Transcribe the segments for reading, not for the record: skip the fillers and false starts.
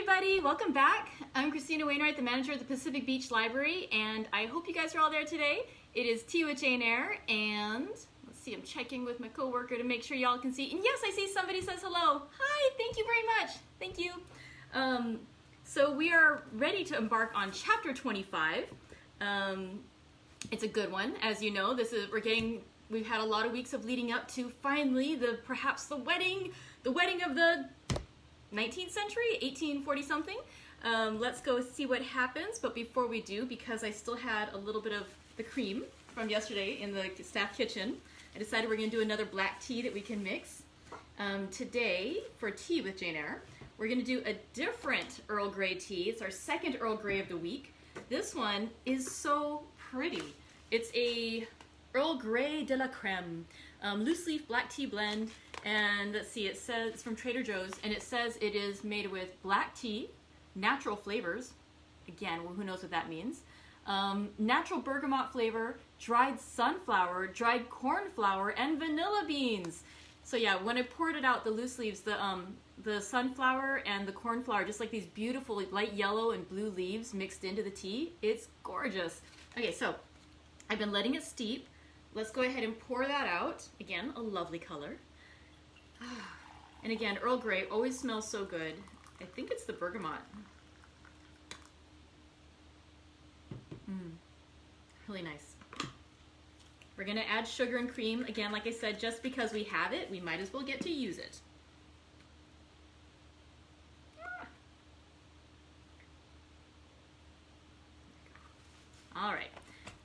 everybody, welcome back. I'm Christina Wainwright, the manager of the Pacific Beach Library, and I hope you guys are all there today. It is Tea with Jane Eyre, and let's see, I'm checking with my coworker to make sure y'all can see. And yes, I see somebody says hello. Hi, thank you very much. Thank you. So we are ready to embark on chapter 25. It's a good one, as you know. We've had a lot of weeks of leading up to finally perhaps the wedding of the 19th century, 1840 something. Let's go see what happens, but before we do, because I still had a little bit of the cream from yesterday in the staff kitchen, I decided we're going to do another black tea that we can mix. Today, for Tea with Jane Eyre, we're going to do a different Earl Grey tea. It's our second Earl Grey of the week. This one is so pretty. It's a Earl Grey de la Creme, loose leaf black tea blend. And let's see, it says it's from Trader Joe's, and it says it is made with black tea, natural flavors. Again, who knows what that means? Natural bergamot flavor, dried sunflower, dried corn flour, and vanilla beans. So yeah, when I poured it out, the loose leaves, the sunflower and the corn flour, just like these beautiful light yellow and blue leaves mixed into the tea. It's gorgeous. Okay, so I've been letting it steep. Let's go ahead and pour that out. Again, a lovely color. And again, Earl Grey always smells so good. I think it's the bergamot. Really nice. We're going to add sugar and cream. Again, like I said, just because we have it, we might as well get to use it. All right,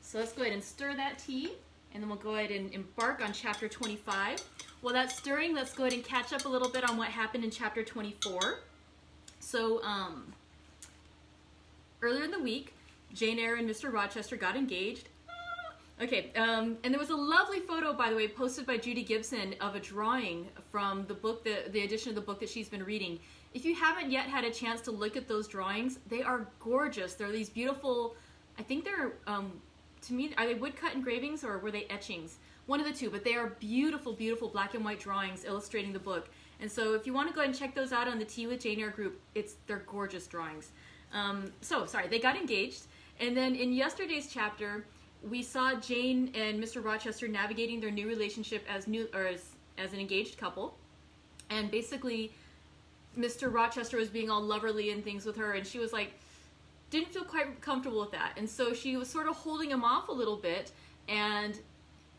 so let's go ahead and stir that tea, and then we'll go ahead and embark on chapter 25. While that's stirring, let's go ahead and catch up a little bit on what happened in chapter 24. So, earlier in the week, Jane Eyre and Mr. Rochester got engaged. Okay, and there was a lovely photo, by the way, posted by Judy Gibson of a drawing from the book, the edition of the book that she's been reading. If you haven't yet had a chance to look at those drawings, they are gorgeous. They're these beautiful, I think they're, to me, are they woodcut engravings or were they etchings? One of the two, but they are beautiful, beautiful black and white drawings illustrating the book. And so if you want to go ahead and check those out on the Tea with Jane Eyre group, they're gorgeous drawings. They got engaged. And then in yesterday's chapter, we saw Jane and Mr. Rochester navigating their new relationship as an engaged couple. And basically, Mr. Rochester was being all loverly and things with her, and she was like, didn't feel quite comfortable with that. And so she was sort of holding him off a little bit, and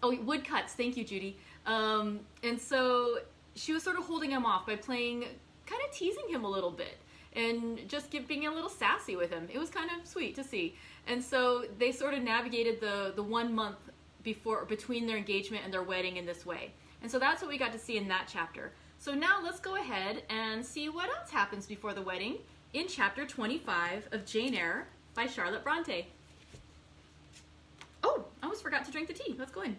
oh, woodcuts, thank you, Judy. And so she was sort of holding him off by kind of teasing him a little bit and just being a little sassy with him. It was kind of sweet to see. And so they sort of navigated the 1 month between their engagement and their wedding in this way. And so that's what we got to see in that chapter. So now let's go ahead and see what else happens before the wedding in chapter 25 of Jane Eyre by Charlotte Brontë. Oh, I almost forgot to drink the tea. Let's go in.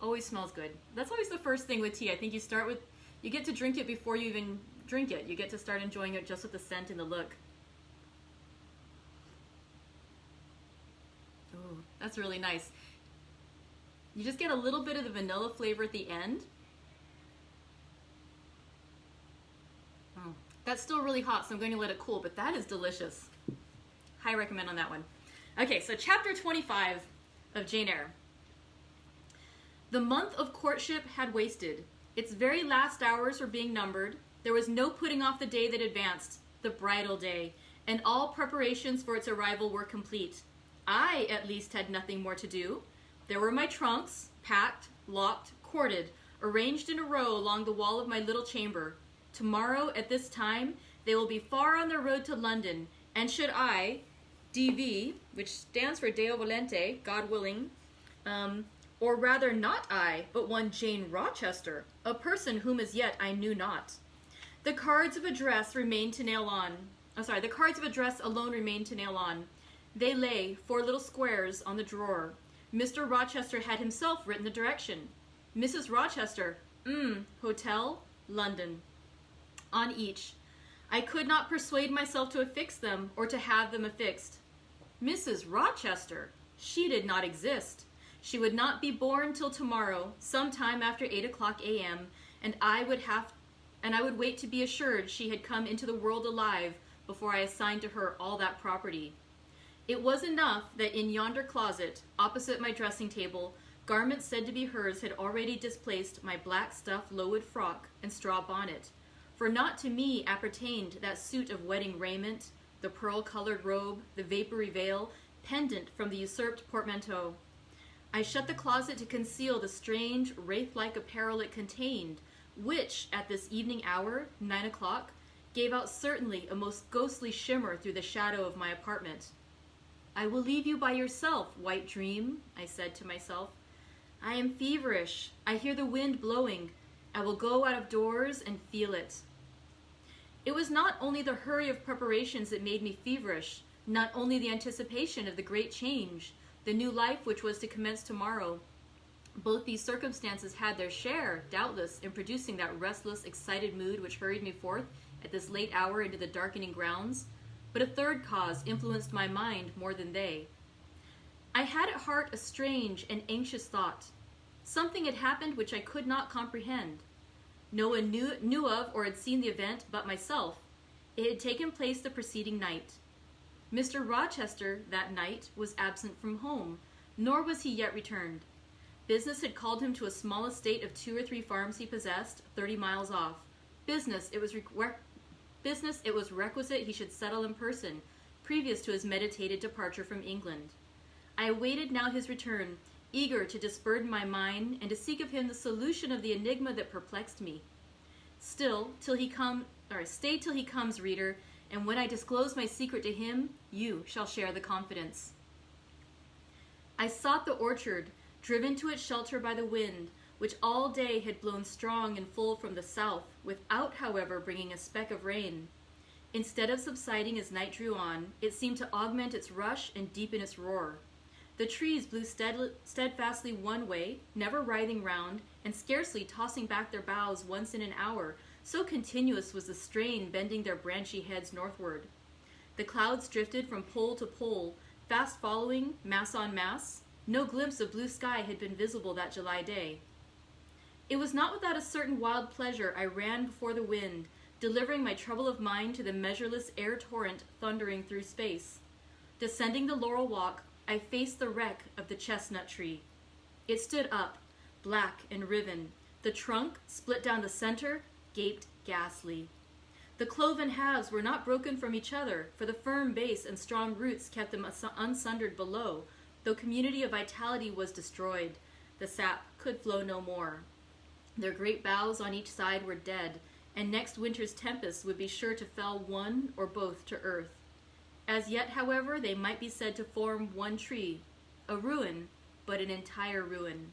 Always smells good. That's always the first thing with tea. I think you get to drink it before you even drink it. You get to start enjoying it just with the scent and the look. Oh, that's really nice. You just get a little bit of the vanilla flavor at the end. Oh, that's still really hot, so I'm going to let it cool, but that is delicious. High recommend on that one. Okay, so chapter 25 of Jane Eyre. The month of courtship had wasted. Its very last hours were being numbered. There was no putting off the day that advanced, the bridal day, and all preparations for its arrival were complete. I, at least, had nothing more to do. There were my trunks, packed, locked, corded, arranged in a row along the wall of my little chamber. Tomorrow, at this time, they will be far on their road to London, and should I, DV, which stands for Deo Volente, God willing, or rather not I, but one Jane Rochester, a person whom as yet I knew not. The cards of address remained to nail on. The cards of address alone remained to nail on. They lay, 4 little squares, on the drawer. Mr. Rochester had himself written the direction. Mrs. Rochester, Hotel, London. On each. I could not persuade myself to affix them or to have them affixed. Mrs. Rochester, she did not exist. She would not be born till tomorrow, sometime after 8 o'clock a.m., and I would have and I would wait to be assured she had come into the world alive before I assigned to her all that property. It was enough that in yonder closet, opposite my dressing table, garments said to be hers had already displaced my black stuff low-wood frock and straw bonnet, for not to me appertained that suit of wedding raiment, the pearl-colored robe, the vapory veil, pendant from the usurped portmanteau. I shut the closet to conceal the strange, wraith-like apparel it contained, which, at this evening hour, 9 o'clock, gave out certainly a most ghostly shimmer through the shadow of my apartment. "I will leave you by yourself, white dream," I said to myself. "I am feverish. I hear the wind blowing. I will go out of doors and feel it." It was not only the hurry of preparations that made me feverish, not only the anticipation of the great change, the new life which was to commence tomorrow. Both these circumstances had their share, doubtless, in producing that restless, excited mood which hurried me forth at this late hour into the darkening grounds, but a third cause influenced my mind more than they. I had at heart a strange and anxious thought. Something had happened which I could not comprehend. No one knew of or had seen the event but myself. It had taken place the preceding night. Mr. Rochester that night was absent from home, nor was he yet returned. Business had called him to a small estate of 2 or 3 farms he possessed, 30 miles off. Business it was requisite he should settle in person, previous to his meditated departure from England. I awaited now his return, eager to disburden my mind and to seek of him the solution of the enigma that perplexed me. Stay till he comes, reader, and when I disclose my secret to him, you shall share the confidence. I sought the orchard, driven to its shelter by the wind, which all day had blown strong and full from the south, without, however, bringing a speck of rain. Instead of subsiding as night drew on, it seemed to augment its rush and deepen its roar. The trees blew steadfastly one way, never writhing round, and scarcely tossing back their boughs once in an hour, so continuous was the strain bending their branchy heads northward. The clouds drifted from pole to pole, fast following, mass on mass. No glimpse of blue sky had been visible that July day. It was not without a certain wild pleasure I ran before the wind, delivering my trouble of mind to the measureless air torrent thundering through space. Descending the laurel walk, I faced the wreck of the chestnut tree. It stood up, black and riven. The trunk, split down the center, gaped ghastly. The cloven halves were not broken from each other, for the firm base and strong roots kept them unsundered below, though community of vitality was destroyed. The sap could flow no more. Their great boughs on each side were dead, and next winter's tempest would be sure to fell one or both to earth. As yet, however, they might be said to form one tree, a ruin, but an entire ruin.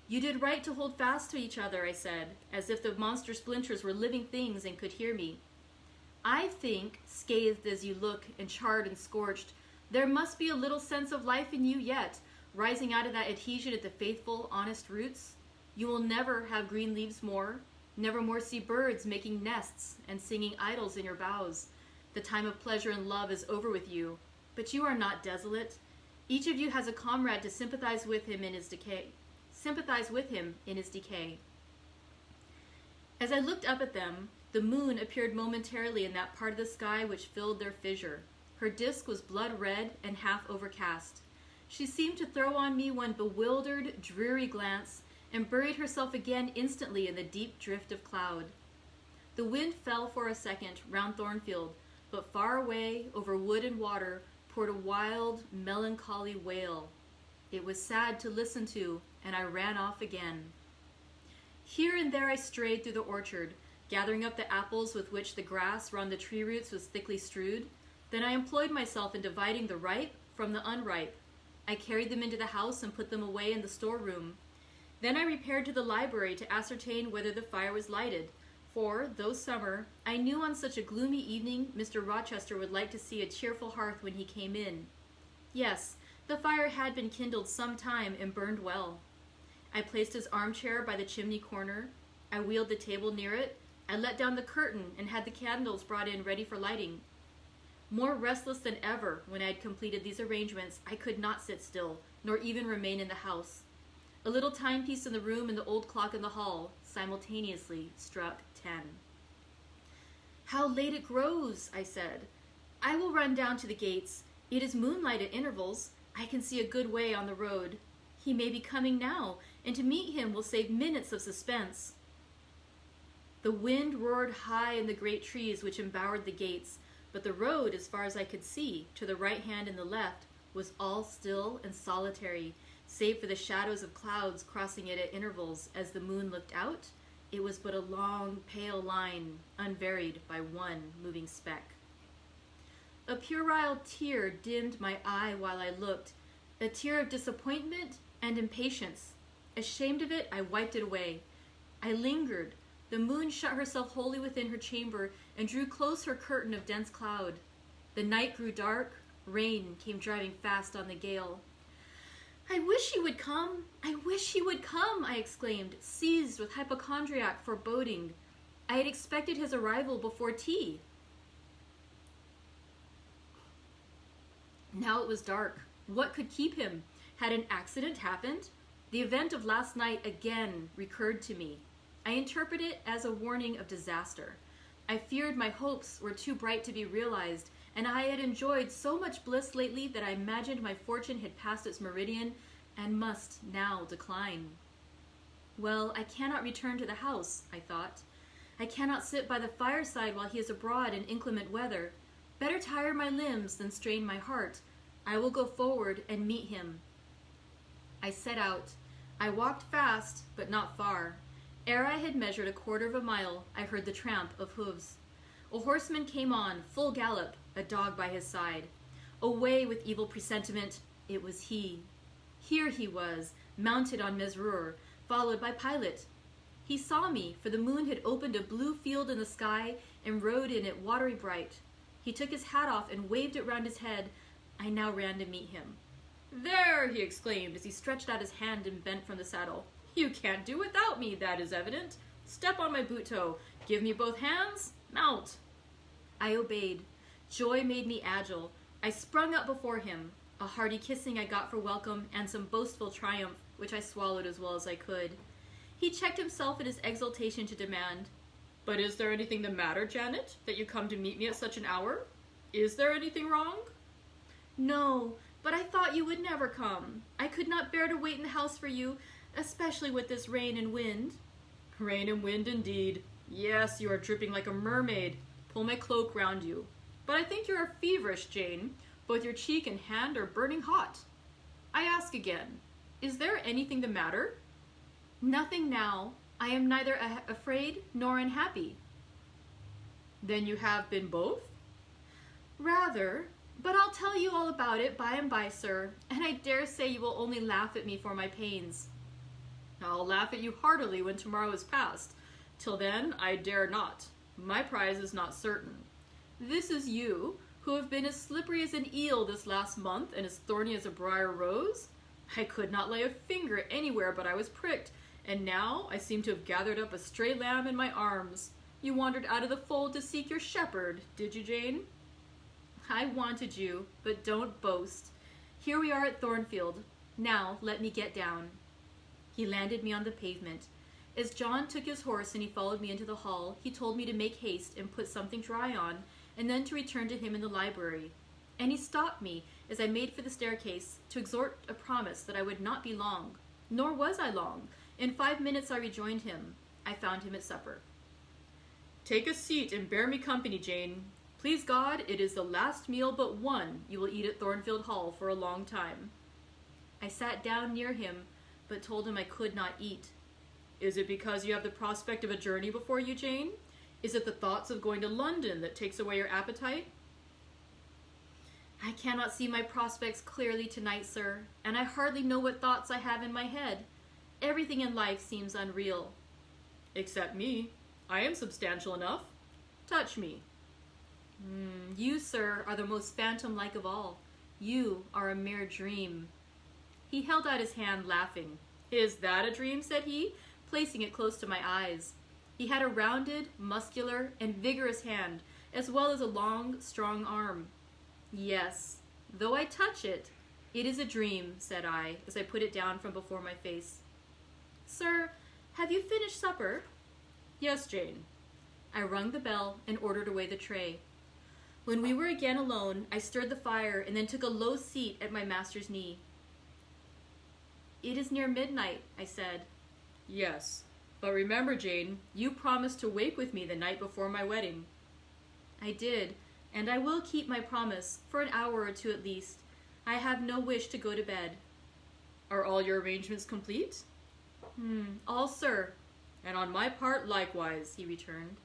"You did right to hold fast to each other," I said, as if the monster splinters were living things and could hear me. "I think, scathed as you look, and charred and scorched, there must be a little sense of life in you yet, rising out of that adhesion at the faithful, honest roots. You will never have green leaves more, never more see birds making nests and singing idyls in your boughs. The time of pleasure and love is over with you, but you are not desolate. Each of you has a comrade to sympathize with him in his decay. As I looked up at them, the moon appeared momentarily in that part of the sky which filled their fissure. Her disk was blood red and half overcast. She seemed to throw on me one bewildered, dreary glance, and buried herself again instantly in the deep drift of cloud. The wind fell for a second round Thornfield, but far away, over wood and water, poured a wild, melancholy wail. It was sad to listen to, and I ran off again. Here and there I strayed through the orchard, gathering up the apples with which the grass round the tree roots was thickly strewed. Then I employed myself in dividing the ripe from the unripe. I carried them into the house and put them away in the storeroom. Then I repaired to the library to ascertain whether the fire was lighted, for, though summer, I knew on such a gloomy evening Mr. Rochester would like to see a cheerful hearth when he came in. Yes, the fire had been kindled some time and burned well. I placed his armchair by the chimney corner. I wheeled the table near it. I let down the curtain and had the candles brought in ready for lighting. More restless than ever, when I had completed these arrangements, I could not sit still, nor even remain in the house. A little timepiece in the room and the old clock in the hall, simultaneously struck 10. "How late it grows," I said. "I will run down to the gates. It is moonlight at intervals. I can see a good way on the road. He may be coming now, and to meet him will save minutes of suspense." The wind roared high in the great trees which embowered the gates, but the road, as far as I could see, to the right hand and the left, was all still and solitary, save for the shadows of clouds crossing it at intervals. As the moon looked out, it was but a long, pale line, unvaried by one moving speck. A puerile tear dimmed my eye while I looked, a tear of disappointment and impatience. Ashamed of it, I wiped it away. I lingered. The moon shut herself wholly within her chamber and drew close her curtain of dense cloud. The night grew dark. Rain came driving fast on the gale. "I wish he would come! I wish he would come!" I exclaimed, seized with hypochondriac foreboding. I had expected his arrival before tea. Now it was dark. What could keep him? Had an accident happened? The event of last night again recurred to me. I interpreted it as a warning of disaster. I feared my hopes were too bright to be realized, and I had enjoyed so much bliss lately that I imagined my fortune had passed its meridian and must now decline. Well, I cannot return to the house, I thought. I cannot sit by the fireside while he is abroad in inclement weather. Better tire my limbs than strain my heart. I will go forward and meet him. I set out. I walked fast, but not far. Ere I had measured a quarter of a mile, I heard the tramp of hooves. A horseman came on, full gallop, a dog by his side. Away with evil presentiment, it was he. Here he was, mounted on Mesrour, followed by Pilate. He saw me, for the moon had opened a blue field in the sky and rode in it watery bright. He took his hat off and waved it round his head. I now ran to meet him. "There!" he exclaimed as he stretched out his hand and bent from the saddle. "You can't do without me, that is evident. Step on my boot toe. Give me both hands. Mount." I obeyed. Joy made me agile. I sprung up before him. A hearty kissing I got for welcome, and some boastful triumph, which I swallowed as well as I could. He checked himself in his exultation to demand, "But is there anything the matter, Janet, that you come to meet me at such an hour? Is there anything wrong?" "No, but I thought you would never come. I could not bear to wait in the house for you, especially with this rain and wind." "Rain and wind, indeed. Yes, you are dripping like a mermaid. Pull my cloak round you. But I think you are feverish, Jane. Both your cheek and hand are burning hot. I ask again, is there anything the matter?" "Nothing now. I am neither afraid nor unhappy." "Then you have been both?" "Rather. But I'll tell you all about it by and by, sir, and I dare say you will only laugh at me for my pains." "I'll laugh at you heartily when tomorrow is past. Till then, I dare not. My prize is not certain. This is you, who have been as slippery as an eel this last month and as thorny as a briar rose? I could not lay a finger anywhere but I was pricked, and now I seem to have gathered up a stray lamb in my arms. You wandered out of the fold to seek your shepherd, did you, Jane?" "I wanted you, but don't boast. Here we are at Thornfield. Now let me get down." He landed me on the pavement. As John took his horse and he followed me into the hall, he told me to make haste and put something dry on, and then to return to him in the library. And he stopped me as I made for the staircase to extort a promise that I would not be long. Nor was I long. In 5 minutes I rejoined him. I found him at supper. "Take a seat and bear me company, Jane. Please God, it is the last meal but one you will eat at Thornfield Hall for a long time." I sat down near him, but told him I could not eat. "Is it because you have the prospect of a journey before you, Jane? Is it the thoughts of going to London that takes away your appetite?" "I cannot see my prospects clearly tonight, sir, and I hardly know what thoughts I have in my head. Everything in life seems unreal." "Except me. I am substantial enough. Touch me." You, sir, are the most phantom-like of all. You are a mere dream." He held out his hand, laughing. "Is that a dream?" said he, placing it close to my eyes. He had a rounded, muscular, and vigorous hand, as well as a long, strong arm. "Yes, though I touch it, it is a dream," said I, as I put it down from before my face. "Sir, Have you finished supper? Yes, Jane. I rung the bell and ordered away the tray. When we were again alone, I stirred the fire and then took a low seat at my master's knee. It is near midnight, I said. Yes, but remember, Jane, you promised to wake with me the night before my wedding. I did, and I will keep my promise, for an hour or two at least. I have no wish to go to bed. Are all your arrangements complete? All, sir. And on my part, likewise, he returned.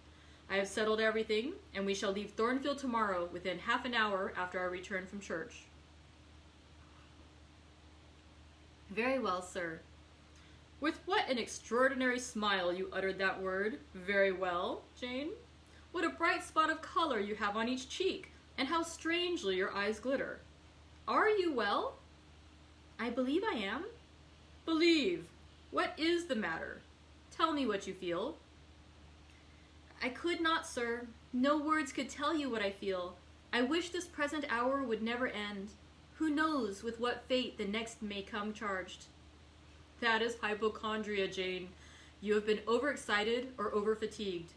I have settled everything, and we shall leave Thornfield tomorrow within half an hour after our return from church. Very well, sir. With what an extraordinary smile you uttered that word, very well, Jane. What a bright spot of color you have on each cheek, and how strangely your eyes glitter. Are you well? I believe I am. Believe. What is the matter? Tell me what you feel. I could not, sir. No words could tell you what I feel. I wish this present hour would never end. Who knows with what fate the next may come charged? That is hypochondria, Jane. You have been overexcited or overfatigued.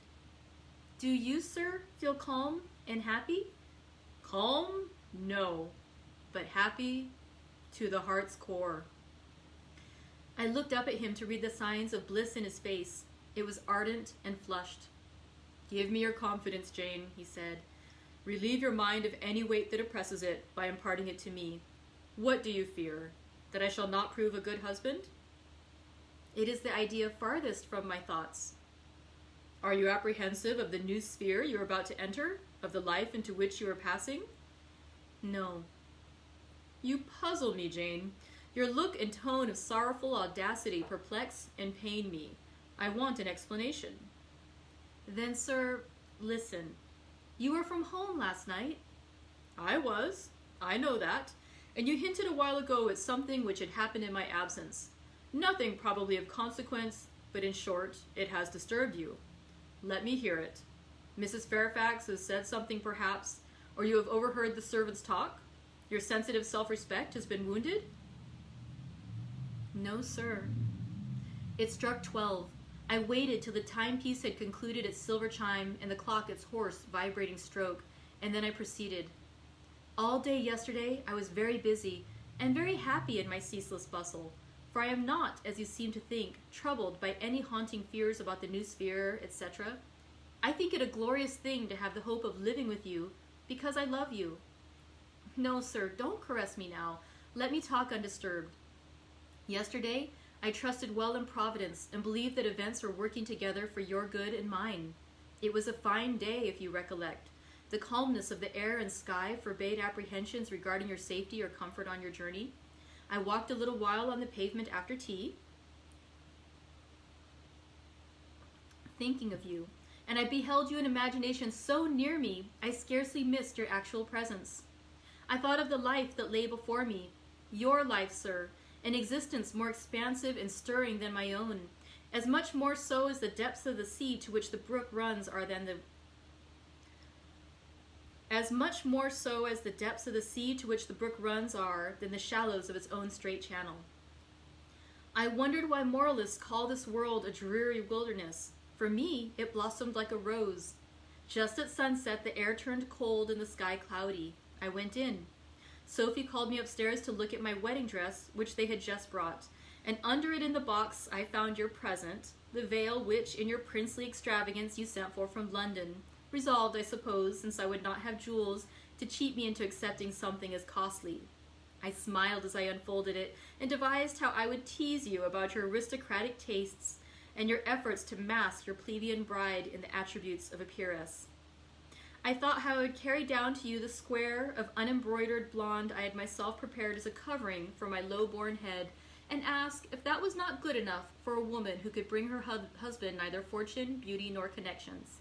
Do you, sir, feel calm and happy? Calm? No. But happy to the heart's core. I looked up at him to read the signs of bliss in his face. It was ardent and flushed. Give me your confidence, Jane, he said. Relieve your mind of any weight that oppresses it by imparting it to me. What do you fear? That I shall not prove a good husband? It is the idea farthest from my thoughts. Are you apprehensive of the new sphere you are about to enter, of the life into which you are passing? No. You puzzle me, Jane. Your look and tone of sorrowful audacity perplex and pain me. I want an explanation. Then, sir, listen. You were from home last night. I was. I know that. And you hinted a while ago at something which had happened in my absence. Nothing probably of consequence, but in short, it has disturbed you. Let me hear it. Mrs. Fairfax has said something perhaps, or you have overheard the servants talk? Your sensitive self-respect has been wounded? No, sir. It struck 12. I waited till the timepiece had concluded its silver chime and the clock its hoarse, vibrating stroke, and then I proceeded. All day yesterday I was very busy and very happy in my ceaseless bustle, for I am not, as you seem to think, troubled by any haunting fears about the new sphere, etc. I think it a glorious thing to have the hope of living with you, because I love you. No, sir, don't caress me now. Let me talk undisturbed. Yesterday, I trusted well in Providence and believed that events were working together for your good and mine. It was a fine day, if you recollect. The calmness of the air and sky forbade apprehensions regarding your safety or comfort on your journey. I walked a little while on the pavement after tea, thinking of you, and I beheld you in imagination so near me, I scarcely missed your actual presence. I thought of the life that lay before me, your life, sir, an existence more expansive and stirring than my own, as much more so as the depths of the sea to which the brook runs are than the shallows of its own straight channel. I wondered why moralists call this world a dreary wilderness. For me, it blossomed like a rose. Just at sunset, the air turned cold and the sky cloudy. I went in. Sophie called me upstairs to look at my wedding dress, which they had just brought, and under it in the box I found your present, the veil which, in your princely extravagance, you sent for from London, resolved, I suppose, since I would not have jewels, to cheat me into accepting something as costly. I smiled as I unfolded it, and devised how I would tease you about your aristocratic tastes, and your efforts to mask your plebeian bride in the attributes of a peeress. I thought how I would carry down to you the square of unembroidered blonde I had myself prepared as a covering for my low-born head, and ask if that was not good enough for a woman who could bring her husband neither fortune, beauty, nor connections.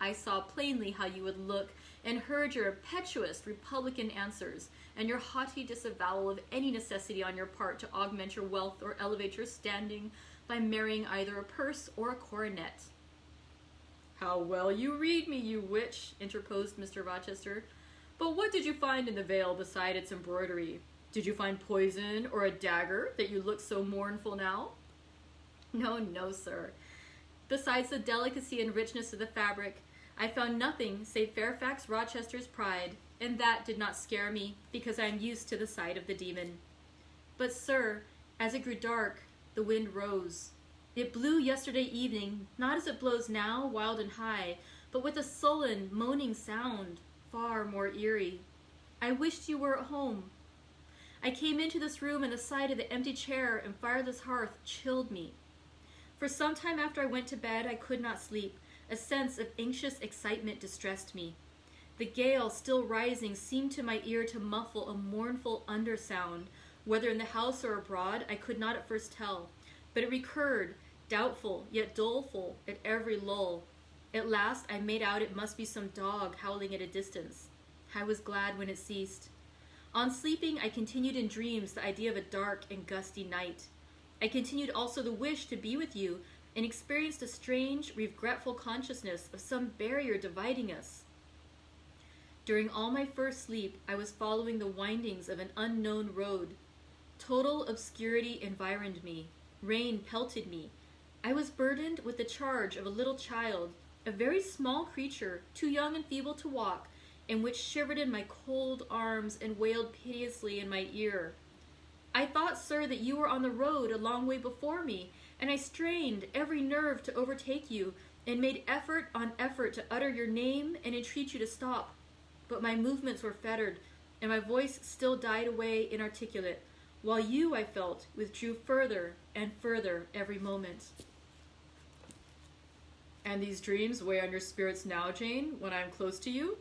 I saw plainly how you would look, and heard your impetuous republican answers, and your haughty disavowal of any necessity on your part to augment your wealth or elevate your standing by marrying either a purse or a coronet. How well you read me, you witch, interposed Mr. Rochester. But what did you find in the veil beside its embroidery? Did you find poison or a dagger that you look so mournful now? No, no, sir. Besides the delicacy and richness of the fabric, I found nothing save Fairfax Rochester's pride, and that did not scare me, because I am used to the sight of the demon. But, sir, as it grew dark, the wind rose. It blew yesterday evening, not as it blows now, wild and high, but with a sullen, moaning sound, far more eerie. I wished you were at home. I came into this room, and the sight of the empty chair and fireless hearth chilled me. For some time after I went to bed, I could not sleep. A sense of anxious excitement distressed me. The gale, still rising, seemed to my ear to muffle a mournful undersound. Whether in the house or abroad, I could not at first tell, but it recurred, doubtful, yet doleful, at every lull. At last I made out it must be some dog howling at a distance. I was glad when it ceased. On sleeping, I continued in dreams the idea of a dark and gusty night. I continued also the wish to be with you, and experienced a strange, regretful consciousness of some barrier dividing us. During all my first sleep, I was following the windings of an unknown road. Total obscurity environed me. Rain pelted me. I was burdened with the charge of a little child, a very small creature, too young and feeble to walk, and which shivered in my cold arms and wailed piteously in my ear. I thought, sir, that you were on the road a long way before me, and I strained every nerve to overtake you, and made effort on effort to utter your name and entreat you to stop. But my movements were fettered, and my voice still died away inarticulate, while you, I felt, withdrew further and further every moment. And these dreams weigh on your spirits now, Jane, when I am close to you?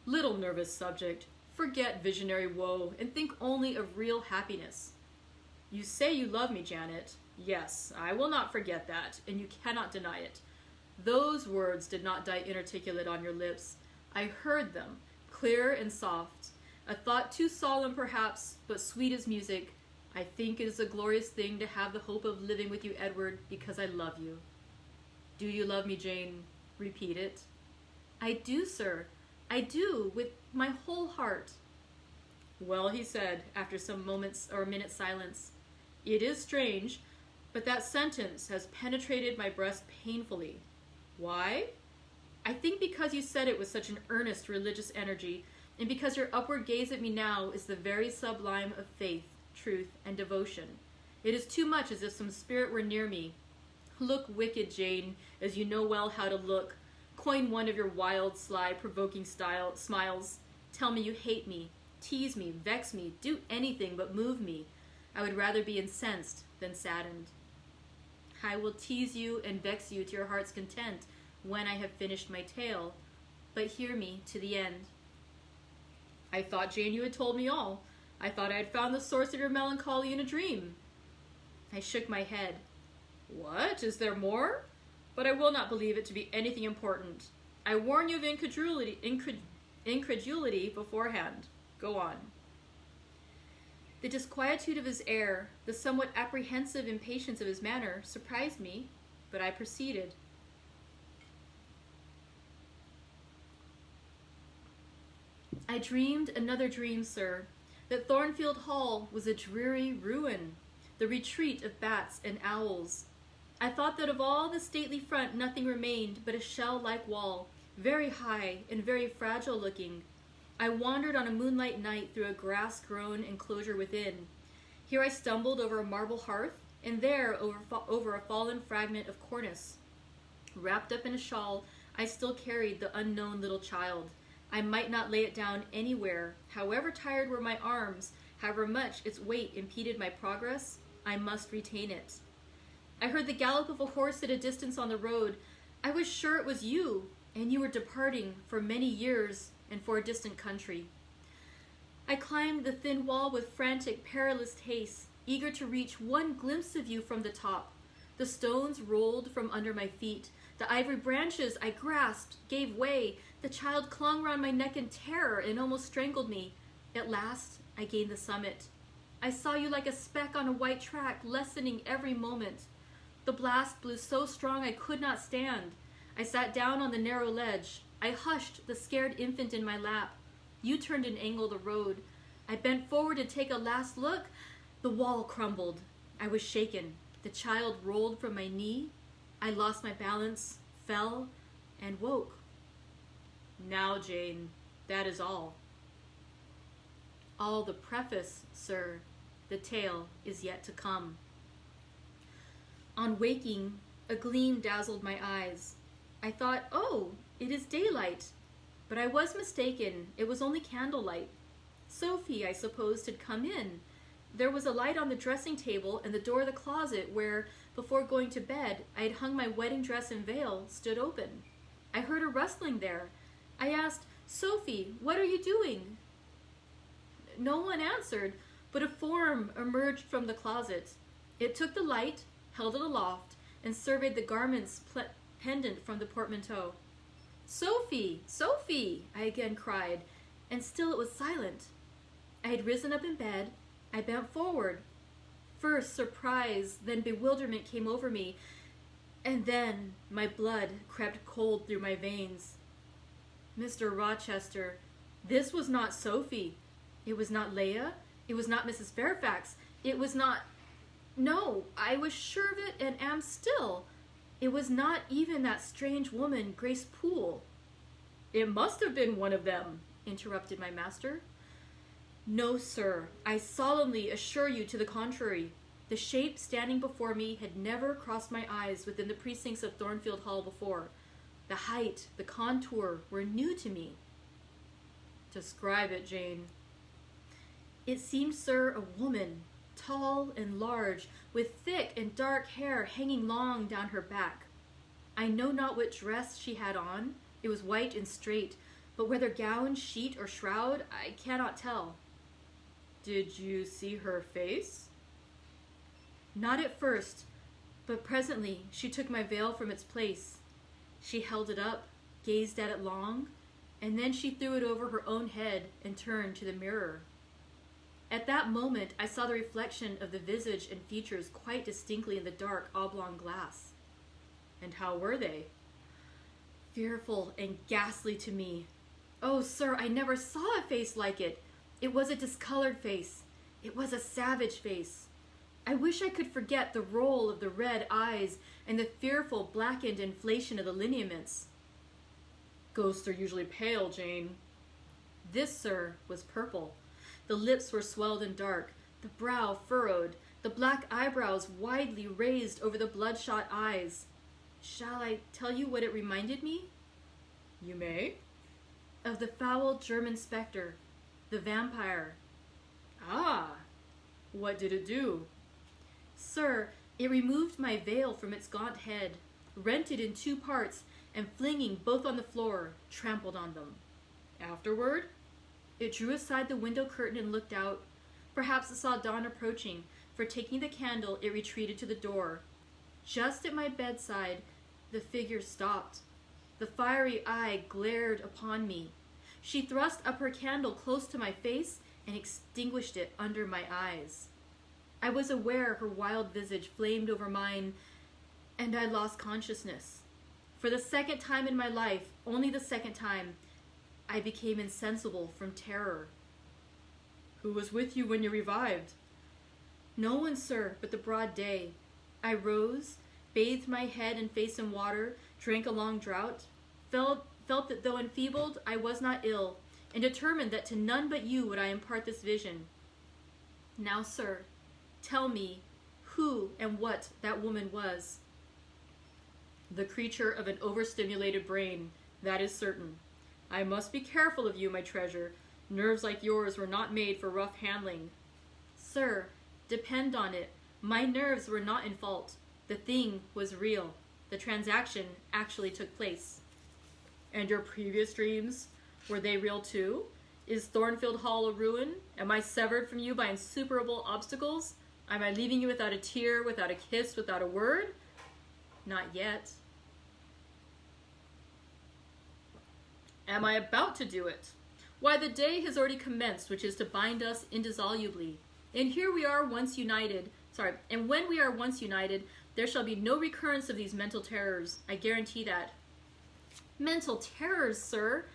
Little nervous subject, forget visionary woe, and think only of real happiness. You say you love me, Janet. Yes, I will not forget that, and you cannot deny it. Those words did not die inarticulate on your lips. I heard them, clear and soft. A thought too solemn, perhaps, but sweet as music. I think it is a glorious thing to have the hope of living with you, Edward, because I love you. Do you love me, Jane? Repeat it. I do, sir. I do, with my whole heart. Well, he said, after some moments or a minute's silence, it is strange, but that sentence has penetrated my breast painfully. Why? I think because you said it with such an earnest religious energy, and because your upward gaze at me now is the very sublime of faith, truth, and devotion. It is too much as if some spirit were near me. Look wicked, Jane, as you know well how to look. Coin one of your wild, sly, provoking smiles. Tell me you hate me, tease me, vex me, do anything but move me. I would rather be incensed than saddened. I will tease you and vex you to your heart's content when I have finished my tale, but hear me to the end. I thought, Jane, you had told me all. I thought I had found the source of your melancholy in a dream. I shook my head. What? Is there more? But I will not believe it to be anything important. I warn you of incredulity beforehand. Go on. The disquietude of his air, the somewhat apprehensive impatience of his manner, surprised me, but I proceeded. I dreamed another dream, sir, that Thornfield Hall was a dreary ruin, the retreat of bats and owls. I thought that of all the stately front nothing remained but a shell-like wall, very high and very fragile-looking. I wandered on a moonlight night through a grass-grown enclosure within. Here I stumbled over a marble hearth, and there over a fallen fragment of cornice. Wrapped up in a shawl, I still carried the unknown little child. I might not lay it down anywhere. However tired were my arms, however much its weight impeded my progress, I must retain it. I heard the gallop of a horse at a distance on the road. I was sure it was you, and you were departing for many years and for a distant country. I climbed the thin wall with frantic, perilous haste, eager to reach one glimpse of you from the top. The stones rolled from under my feet. The ivory branches I grasped gave way. The child clung round my neck in terror and almost strangled me. At last, I gained the summit. I saw you like a speck on a white track, lessening every moment. The blast blew so strong I could not stand. I sat down on the narrow ledge. I hushed the scared infant in my lap. You turned an angle of the road. I bent forward to take a last look. The wall crumbled. I was shaken. The child rolled from my knee. I lost my balance, fell, and woke. Now, Jane, that is all. All the preface, sir. The tale is yet to come. On waking, a gleam dazzled my eyes. I thought, oh, it is daylight. But I was mistaken. It was only candlelight. Sophie, I supposed, had come in. There was a light on the dressing table, and the door of the closet where, before going to bed, I had hung my wedding dress and veil stood open. I heard a rustling there. I asked, Sophie, what are you doing? No one answered, but a form emerged from the closet. It took the light, held it aloft, and surveyed the garments pendant from the portmanteau. Sophie! Sophie! I again cried, and still it was silent. I had risen up in bed. I bent forward. First surprise, then bewilderment came over me, and then my blood crept cold through my veins. Mr. Rochester, this was not Sophie. It was not Leah. It was not Mrs. Fairfax. It was not... No, I was sure of it and am still. It was not even that strange woman, Grace Poole. It must have been one of them, interrupted my master. No, sir, I solemnly assure you to the contrary. The shape standing before me had never crossed my eyes within the precincts of Thornfield Hall before. The height, the contour were new to me. Describe it, Jane. It seemed, sir, a woman, tall and large, with thick and dark hair hanging long down her back. I know not what dress she had on. It was white and straight, but whether gown, sheet, or shroud, I cannot tell. Did you see her face? Not at first, but presently she took my veil from its place. She held it up, gazed at it long, and then she threw it over her own head and turned to the mirror. At that moment, I saw the reflection of the visage and features quite distinctly in the dark oblong glass. And how were they? Fearful and ghastly to me. Oh, sir, I never saw a face like it. It was a discolored face. It was a savage face. I wish I could forget the roll of the red eyes and the fearful blackened inflation of the lineaments. Ghosts are usually pale, Jane. This, sir, was purple. The lips were swelled and dark, the brow furrowed, the black eyebrows widely raised over the bloodshot eyes. Shall I tell you what it reminded me? You may. Of the foul German spectre, the vampire. Ah, what did it do? Sir, it removed my veil from its gaunt head, rent it in two parts, and flinging both on the floor, trampled on them. Afterward? It drew aside the window curtain and looked out. Perhaps it saw dawn approaching, for taking the candle, it retreated to the door. Just at my bedside, the figure stopped. The fiery eye glared upon me. She thrust up her candle close to my face and extinguished it under my eyes. I was aware her wild visage flamed over mine, and I lost consciousness. For the second time in my life, only the second time, I became insensible from terror. Who was with you when you revived? No one, sir, but the broad day. I rose, bathed my head and face in water, drank a long draught, felt that though enfeebled, I was not ill, and determined that to none but you would I impart this vision. Now, sir, tell me who and what that woman was. The creature of an overstimulated brain, that is certain. I must be careful of you, my treasure. Nerves like yours were not made for rough handling. Sir, depend on it, my nerves were not in fault. The thing was real. The transaction actually took place. And your previous dreams, were they real too? Is Thornfield Hall a ruin? Am I severed from you by insuperable obstacles? Am I leaving you without a tear, without a kiss, without a word? Not yet. Am I about to do it? Why, the day has already commenced which is to bind us indissolubly. And here we are once united. And when we are once united, there shall be no recurrence of these mental terrors. I guarantee that. Mental terrors, sir?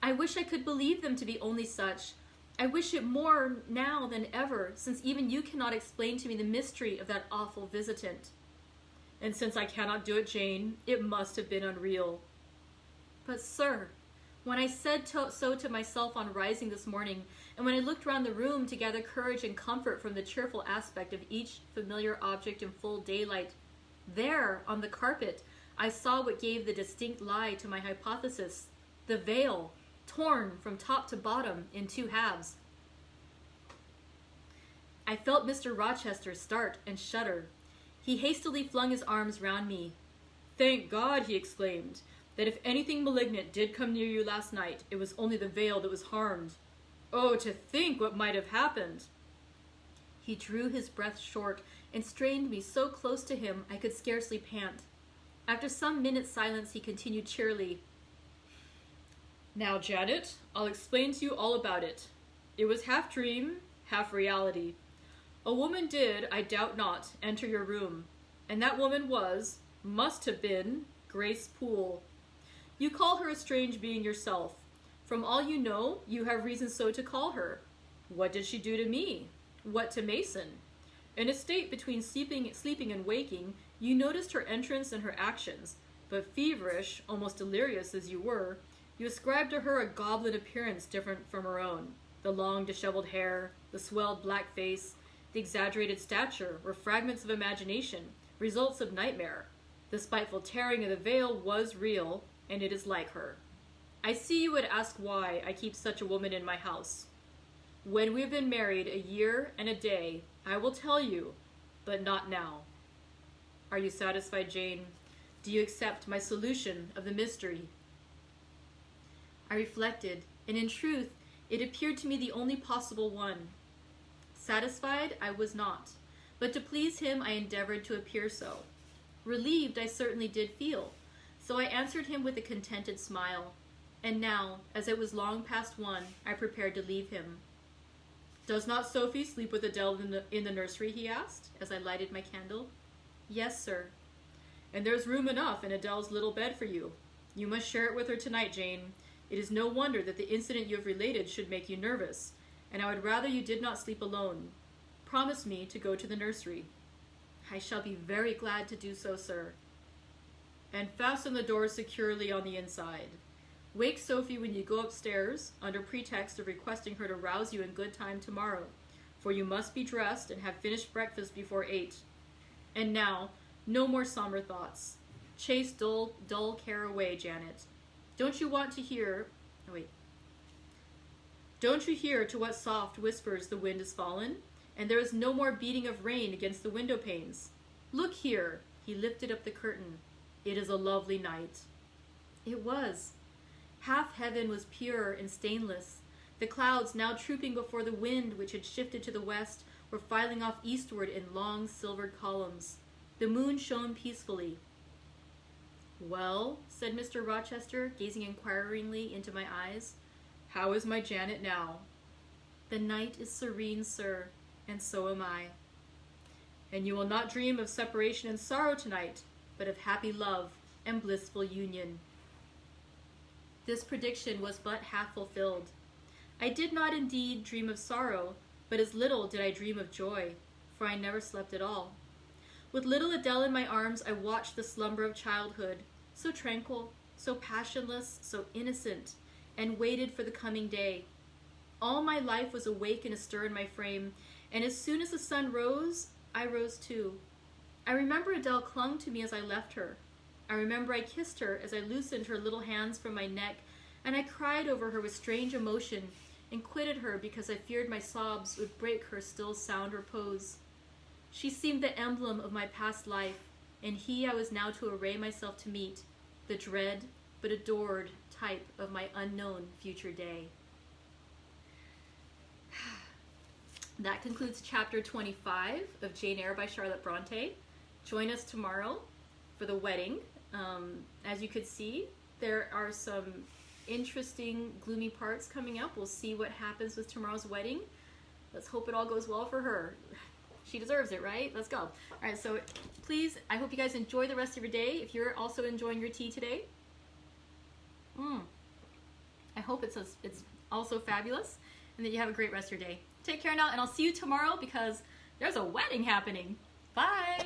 I wish I could believe them to be only such. I wish it more now than ever, since even you cannot explain to me the mystery of that awful visitant. And since I cannot do it, Jane, it must have been unreal. But, sir, when I said so to myself on rising this morning, and when I looked round the room to gather courage and comfort from the cheerful aspect of each familiar object in full daylight, there, on the carpet, I saw what gave the distinct lie to my hypothesis, the veil, torn from top to bottom in two halves. I felt Mr. Rochester start and shudder. He hastily flung his arms round me. "Thank God," he exclaimed, "that if anything malignant did come near you last night, it was only the veil that was harmed. Oh, to think what might have happened!" He drew his breath short and strained me so close to him I could scarcely pant. After some minutes' silence, he continued cheerily, "Now, Janet, I'll explain to you all about it. It was half dream, half reality. A woman did, I doubt not, enter your room, and that woman must have been, Grace Poole. You call her a strange being yourself. From all you know, you have reason so to call her. What did she do to me? What to Mason? In a state between sleeping and waking, you noticed her entrance and her actions, but feverish, almost delirious as you were, you ascribed to her a goblin appearance different from her own. The long disheveled hair, the swelled black face, the exaggerated stature were fragments of imagination, results of nightmare. The spiteful tearing of the veil was real, and it is like her. I see you would ask why I keep such a woman in my house. When we have been married a year and a day, I will tell you, but not now. Are you satisfied, Jane? Do you accept my solution of the mystery?" I reflected, and in truth, it appeared to me the only possible one. Satisfied I was not, but to please him I endeavored to appear so. Relieved I certainly did feel, so I answered him with a contented smile, and now, as it was long past 1, I prepared to leave him. "Does not Sophie sleep with Adele in the nursery?" he asked, as I lighted my candle. "Yes, sir." "And there's room enough in Adele's little bed for you. You must share it with her tonight, Jane. It is no wonder that the incident you have related should make you nervous, and I would rather you did not sleep alone. Promise me to go to the nursery." "I shall be very glad to do so, sir." "And fasten the doors securely on the inside. Wake Sophie when you go upstairs, under pretext of requesting her to rouse you in good time tomorrow, for you must be dressed and have finished breakfast before 8. And now, no more somber thoughts. Chase dull care away, Janet. Don't you hear to what soft whispers the wind has fallen? And there is no more beating of rain against the window panes. Look here." He lifted up the curtain. "It is a lovely night." It was. Half heaven was pure and stainless. The clouds, now trooping before the wind which had shifted to the west, were filing off eastward in long silvered columns. The moon shone peacefully. "Well," said Mr. Rochester, gazing inquiringly into my eyes, "how is my Janet now?" "The night is serene, sir, and so am I." "And you will not dream of separation and sorrow tonight, but of happy love and blissful union." This prediction was but half fulfilled. I did not indeed dream of sorrow, but as little did I dream of joy, for I never slept at all. With little Adele in my arms, I watched the slumber of childhood, so tranquil, so passionless, so innocent, and waited for the coming day. All my life was awake and astir in my frame, and as soon as the sun rose, I rose too. I remember Adele clung to me as I left her. I remember I kissed her as I loosened her little hands from my neck, and I cried over her with strange emotion, and quitted her because I feared my sobs would break her still sound repose. She seemed the emblem of my past life, and he I was now to array myself to meet, the dread but adored type of my unknown future day. That concludes chapter 25 of Jane Eyre by Charlotte Brontë. Join us tomorrow for the wedding. As you could see, there are some interesting, gloomy parts coming up. We'll see what happens with tomorrow's wedding. Let's hope it all goes well for her. She deserves it, right? Let's go. All right, so please, I hope you guys enjoy the rest of your day. If you're also enjoying your tea today, I hope it's also fabulous. and that you have a great rest of your day. Take care now, and I'll see you tomorrow because there's a wedding happening. Bye!